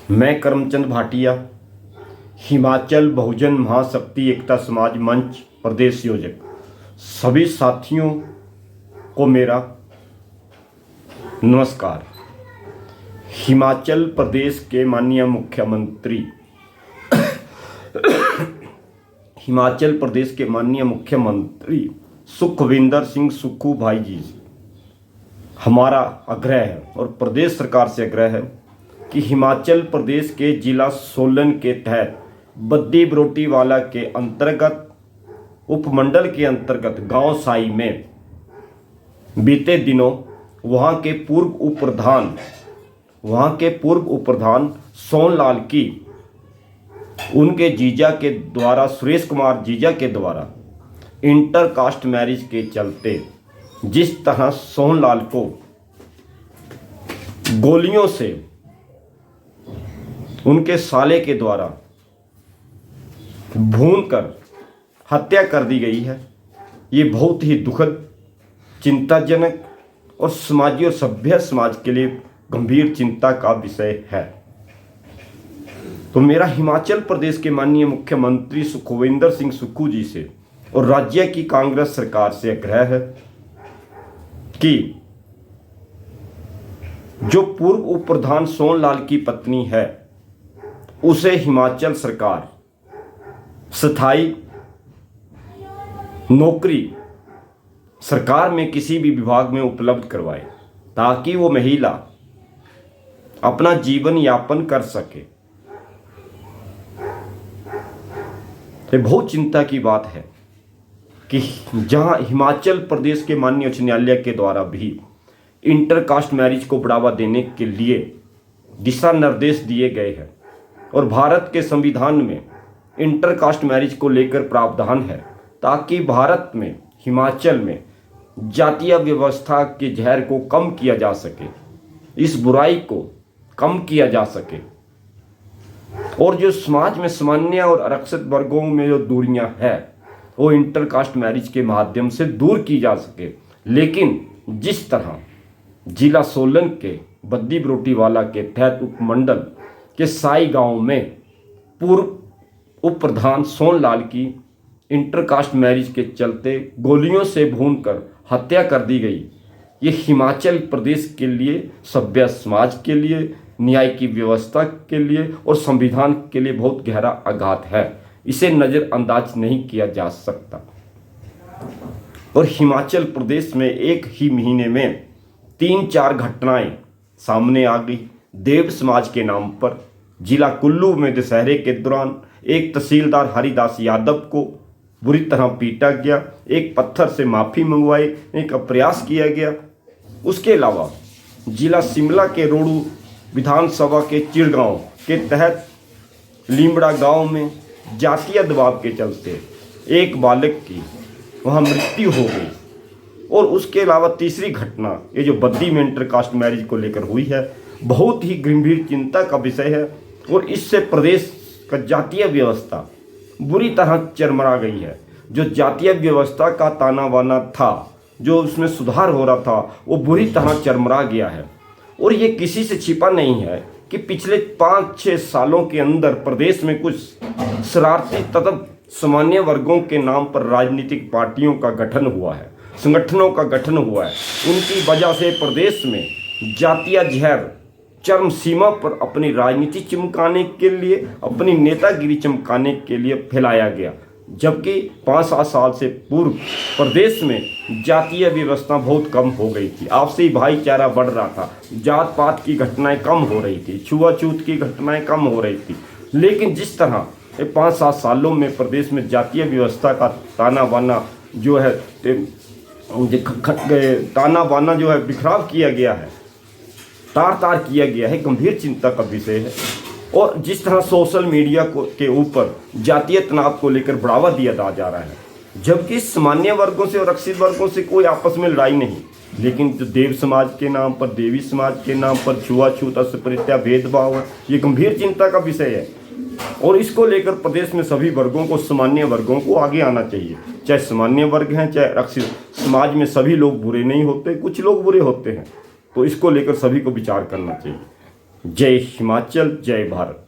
मैं करमचंद भाटिया, हिमाचल बहुजन महाशक्ति एकता समाज मंच प्रदेश योजक, सभी साथियों को मेरा नमस्कार। हिमाचल प्रदेश के माननीय मुख्यमंत्री सुखविंदर सिंह सुक्खू भाई जी से हमारा आग्रह है और प्रदेश सरकार से आग्रह है कि हिमाचल प्रदेश के जिला सोलन के तहत बद्दी बरोटीवाला के अंतर्गत उपमंडल के अंतर्गत गांव साई में बीते दिनों वहां के पूर्व उप प्रधान सोनलाल की उनके जीजा के द्वारा, सुरेश कुमार जीजा के द्वारा इंटरकास्ट मैरिज के चलते जिस तरह सोनलाल को गोलियों से उनके साले के द्वारा भूनकर हत्या कर दी गई है, ये बहुत ही दुखद, चिंताजनक और समाजी और सभ्य समाज के लिए गंभीर चिंता का विषय है। तो मेरा हिमाचल प्रदेश के माननीय मुख्यमंत्री सुखविंदर सिंह सुक्खू जी से और राज्य की कांग्रेस सरकार से आग्रह है कि जो पूर्व उप प्रधान सोनलाल की पत्नी है उसे हिमाचल सरकार स्थायी नौकरी सरकार में किसी भी विभाग में उपलब्ध करवाए ताकि वो महिला अपना जीवन यापन कर सके। ये बहुत चिंता की बात है कि जहां हिमाचल प्रदेश के माननीय उच्च न्यायालय के द्वारा भी इंटरकास्ट मैरिज को बढ़ावा देने के लिए दिशा निर्देश दिए गए हैं और भारत के संविधान में इंटरकास्ट मैरिज को लेकर प्रावधान है ताकि भारत में, हिमाचल में जातीय व्यवस्था के जहर को कम किया जा सके, इस बुराई को कम किया जा सके और जो समाज में सामान्य और आरक्षित वर्गों में जो दूरियां हैं वो इंटरकास्ट मैरिज के माध्यम से दूर की जा सके। लेकिन जिस तरह जिला सोलन के बद्दी बरोटीवाला के तहत उपमंडल के साई गांव में पूर्व उप प्रधान सोनलाल की इंटरकास्ट मैरिज के चलते गोलियों से भूनकर हत्या कर दी गई, ये हिमाचल प्रदेश के लिए, सभ्य समाज के लिए, न्याय की व्यवस्था के लिए और संविधान के लिए बहुत गहरा आघात है। इसे नज़रअंदाज नहीं किया जा सकता। और हिमाचल प्रदेश में एक ही महीने में 3-4 घटनाएं सामने आ गई। देव समाज के नाम पर जिला कुल्लू में दशहरे के दौरान एक तहसीलदार हरिदास यादव को बुरी तरह पीटा गया, एक पत्थर से माफ़ी मंगवाने का प्रयास किया गया। उसके अलावा जिला शिमला के रोडू विधानसभा के चिड़गांव के तहत लीमड़ा गांव में जातीय दबाव के चलते एक बालक की वहां मृत्यु हो गई। और उसके अलावा तीसरी घटना ये जो बद्दी में इंटरकास्ट मैरिज को लेकर हुई है, बहुत ही गंभीर चिंता का विषय है और इससे प्रदेश का जातीय व्यवस्था बुरी तरह चरमरा गई है। जो जातीय व्यवस्था का ताना बाना था, जो उसमें सुधार हो रहा था, वो बुरी तरह चरमरा गया है। और ये किसी से छिपा नहीं है कि पिछले 5-6 सालों के अंदर प्रदेश में कुछ शरारती तथा सामान्य वर्गों के नाम पर राजनीतिक पार्टियों का गठन हुआ है, संगठनों का गठन हुआ है। उनकी वजह से प्रदेश में जातीय जहर चरम सीमा पर अपनी राजनीति चमकाने के लिए, अपनी नेतागिरी चमकाने के लिए फैलाया गया, जबकि 5-7 साल से पूर्व प्रदेश में जातीय व्यवस्था बहुत कम हो गई थी, आपसी भाईचारा बढ़ रहा था, जात पात की घटनाएं कम हो रही थी, छुआछूत की घटनाएं कम हो रही थी। लेकिन जिस तरह 5-7 सालों में प्रदेश में जातीय व्यवस्था का ताना बाना जो है बिखराव किया गया है, तार किया गया है, गंभीर चिंता का विषय है। और जिस तरह सोशल मीडिया के ऊपर जातीय तनाव को लेकर बढ़ावा दिया जा रहा है, जबकि सामान्य वर्गों से और आरक्षित वर्गों से कोई आपस में लड़ाई नहीं, लेकिन जो देव समाज के नाम पर, देवी समाज के नाम पर छुआछूत, अस्पृश्यता, भेदभाव है, ये गंभीर चिंता का विषय है। और इसको लेकर प्रदेश में सभी वर्गों को, सामान्य वर्गों को आगे आना चाहिए। चाहे सामान्य वर्ग हैं, चाहे आरक्षित समाज में सभी लोग बुरे नहीं होते, कुछ लोग बुरे होते हैं। तो इसको लेकर सभी को विचार करना चाहिए। जय हिमाचल, जय भारत।